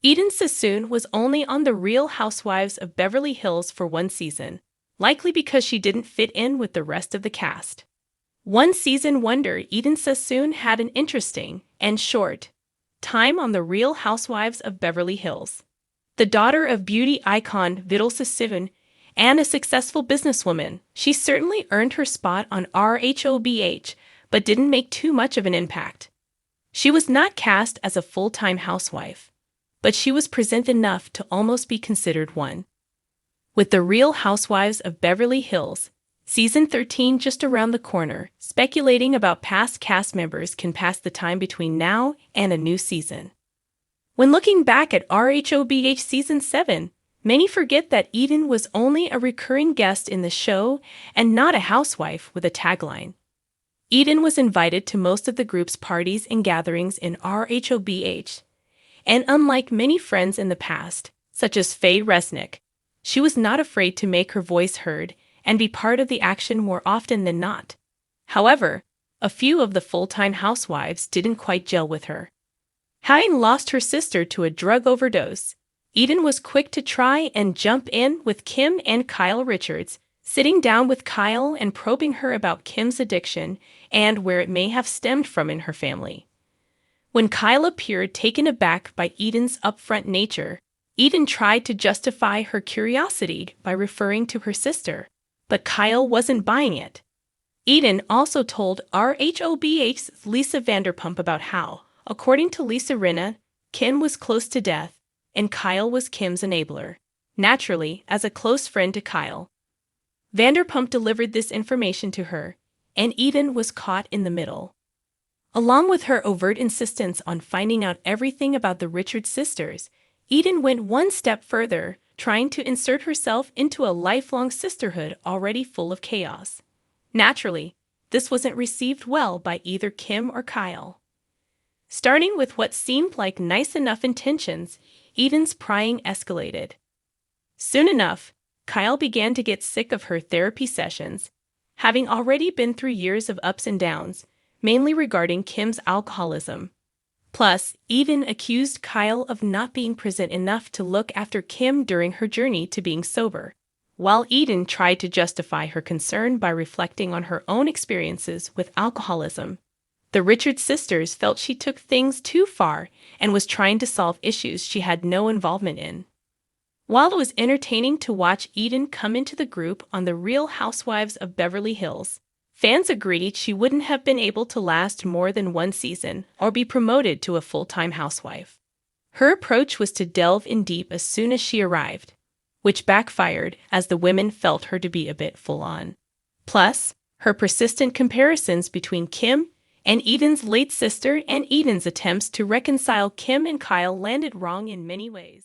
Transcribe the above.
Eden Sassoon was only on The Real Housewives of Beverly Hills for one season, likely because she didn't fit in with the rest of the cast. One season wonder, Eden Sassoon had an interesting and short time on The Real Housewives of Beverly Hills. The daughter of beauty icon Beverly Sassoon and a successful businesswoman, she certainly earned her spot on Rhobh, but didn't make too much of an impact. She was not cast as a full-time housewife, but she was present enough to almost be considered one. With The Real Housewives of Beverly Hills, Season 13 just around the corner, speculating about past cast members can pass the time between now and a new season. When looking back at Rhobh Season 7, many forget that Eden was only a recurring guest in the show and not a housewife with a tagline. Eden was invited to most of the group's parties and gatherings in Rhobh, and unlike many friends in the past, such as Faye Resnick, she was not afraid to make her voice heard and be part of the action more often than not. However, a few of the full-time housewives didn't quite gel with her. Having lost her sister to a drug overdose, Eden was quick to try and jump in with Kim and Kyle Richards, sitting down with Kyle and probing her about Kim's addiction and where it may have stemmed from in her family. When Kyle appeared taken aback by Eden's upfront nature, Eden tried to justify her curiosity by referring to her sister, but Kyle wasn't buying it. Eden also told Rhobh's Lisa Vanderpump about how, according to Lisa Rinna, Kim was close to death, and Kyle was Kim's enabler. Naturally, as a close friend to Kyle, Vanderpump delivered this information to her, and Eden was caught in the middle. Along with her overt insistence on finding out everything about the Richards sisters, Eden went one step further, trying to insert herself into a lifelong sisterhood already full of chaos. Naturally, this wasn't received well by either Kim or Kyle. Starting with what seemed like nice enough intentions, Eden's prying escalated. Soon enough, Kyle began to get sick of her therapy sessions, having already been through years of ups and downs, mainly regarding Kim's alcoholism. Plus, Eden accused Kyle of not being present enough to look after Kim during her journey to being sober, while Eden tried to justify her concern by reflecting on her own experiences with alcoholism. The Richards sisters felt she took things too far and was trying to solve issues she had no involvement in. While it was entertaining to watch Eden come into the group on The Real Housewives of Beverly Hills, fans agreed she wouldn't have been able to last more than one season or be promoted to a full-time housewife. Her approach was to delve in deep as soon as she arrived, which backfired as the women felt her to be a bit full-on. Plus, her persistent comparisons between Kim and Eden's late sister and Eden's attempts to reconcile Kim and Kyle landed wrong in many ways.